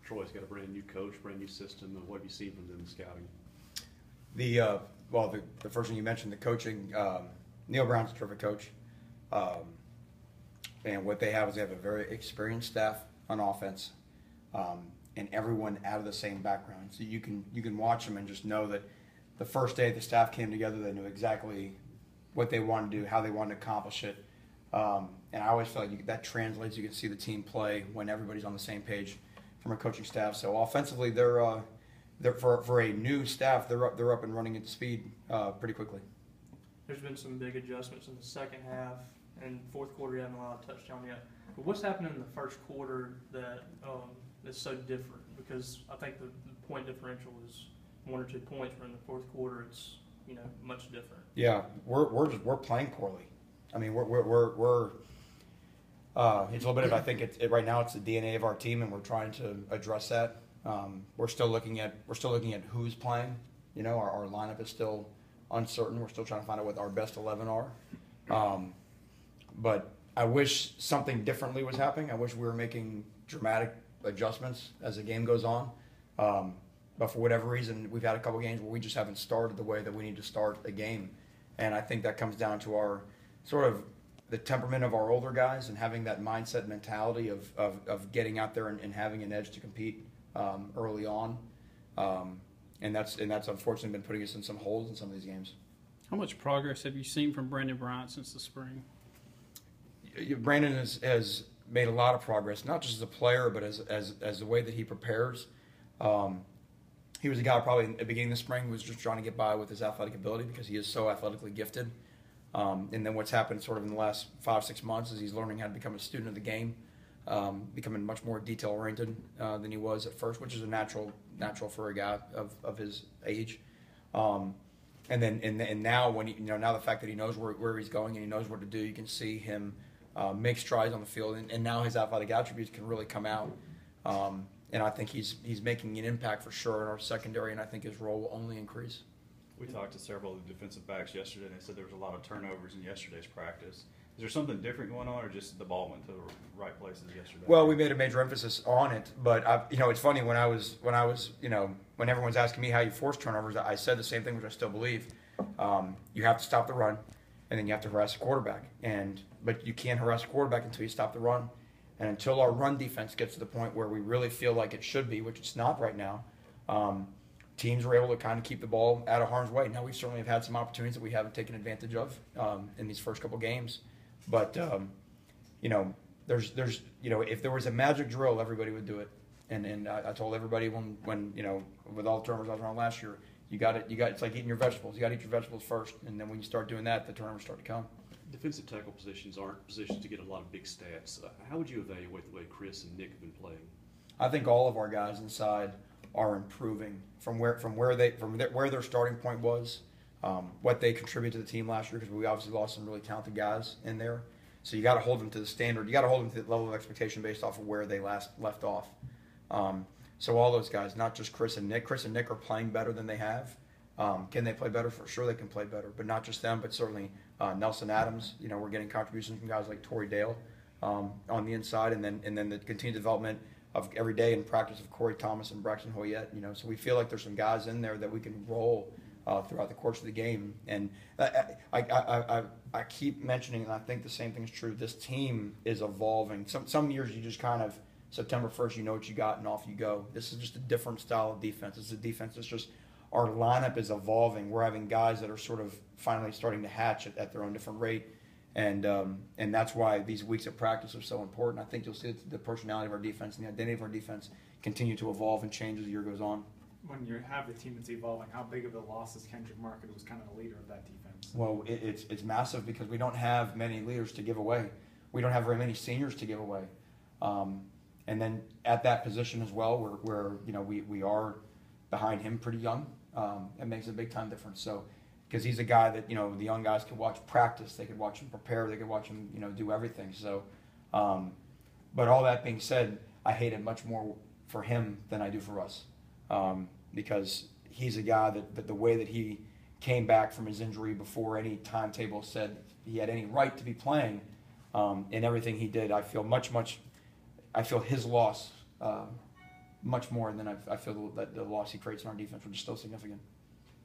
Troy's got a brand new coach, brand new system. And what have you seen from them in scouting? The first thing you mentioned, the coaching. Neil Brown's a terrific coach, and what they have is they have a very experienced staff on offense, and everyone out of the same background. So you can watch them and just know that the first day the staff came together, they knew exactly what they wanted to do, how they wanted to accomplish it. And I always feel like that translates. You can see the team play when everybody's on the same page from a coaching staff. So offensively, they're for a new staff, they're up and running at speed pretty quickly. There's been some big adjustments in the second half, and fourth quarter you haven't allowed a touchdown yet. But what's happening in the first quarter that is so different? Because I think the point differential is 1 or 2 points, but in the fourth quarter it's much different. Yeah, we're playing poorly. I mean, we're it's a little bit of, I think right now it's the DNA of our team, and we're trying to address that. We're still looking at who's playing. Our lineup is still uncertain. We're still trying to find out what our best 11 are. But I wish something differently was happening. I wish we were making dramatic adjustments as the game goes on. But for whatever reason, we've had a couple games where we just haven't started the way that we need to start a game. And I think that comes down to our sort of the temperament of our older guys and having that mindset mentality of getting out there and having an edge to compete early on. And that's unfortunately been putting us in some holes in some of these games. How much progress have you seen from Brandon Bryant since the spring? Brandon has made a lot of progress, not just as a player, but as the way that he prepares. He was a guy probably at the beginning of the spring who was just trying to get by with his athletic ability because he is so athletically gifted. And then what's happened sort of in the last 5-6 months is he's learning how to become a student of the game, becoming much more detail-oriented than he was at first, which is a natural for a guy of his age. And now when now the fact that he knows where he's going and he knows what to do, you can see him make strides on the field, and now his athletic attributes can really come out. And I think he's making an impact for sure in our secondary, and I think his role will only increase. We talked to several of the defensive backs yesterday, and they said there was a lot of turnovers in yesterday's practice. Is there something different going on, or just the ball went to the right places yesterday? Well, we made a major emphasis on it, but it's funny when when everyone's asking me how you force turnovers, I said the same thing, which I still believe. You have to stop the run, and then you have to harass the quarterback. But you can't harass the quarterback until you stop the run, and until our run defense gets to the point where we really feel like it should be, which it's not right now. Teams were able to kind of keep the ball out of harm's way. Now, we certainly have had some opportunities that we haven't taken advantage of in these first couple games. But, there's if there was a magic drill, everybody would do it. And I told everybody when with all the turnovers I was around last year, it's like eating your vegetables. You got to eat your vegetables first. And then when you start doing that, the turnovers start to come. Defensive tackle positions aren't positions to get a lot of big stats. How would you evaluate the way Chris and Nick have been playing? I think all of our guys inside are improving from where their starting point was, what they contributed to the team last year, because we obviously lost some really talented guys in there. So you got to hold them to the standard. You got to hold them to the level of expectation based off of where they last left off. So all those guys, not just Chris and Nick. Chris and Nick are playing better than they have. Can they play better? For sure they can play better, but not just them, but certainly Nelson Adams. We're getting contributions from guys like Torrey Dale on the inside, and then the continued development of every day in practice of Corey Thomas and Braxton Hoyette. So we feel like there's some guys in there that we can roll throughout the course of the game. And I keep mentioning, and I think the same thing is true, this team is evolving. Some years you just kind of, September 1st, you know what you got and off you go. This is just a different style of defense. It's a defense that's just, our lineup is evolving. We're having guys that are sort of finally starting to hatch at their own different rate. And that's why these weeks of practice are so important. I think you'll see the personality of our defense and the identity of our defense continue to evolve and change as the year goes on. When you have the team that's evolving, how big of a loss is Kendrick Market, who was kind of the leader of that defense? Well, it's massive because we don't have many leaders to give away. We don't have very many seniors to give away. And then at that position as well, we are behind him pretty young. It makes a big time difference. So, because he's a guy that the young guys could watch practice, they could watch him prepare, they could watch him do everything. So, but all that being said, I hate it much more for him than I do for us, because he's a guy that the way that he came back from his injury before any timetable said he had any right to be playing, and everything he did, I feel his loss much more than I feel that the loss he creates in our defense, which is still significant.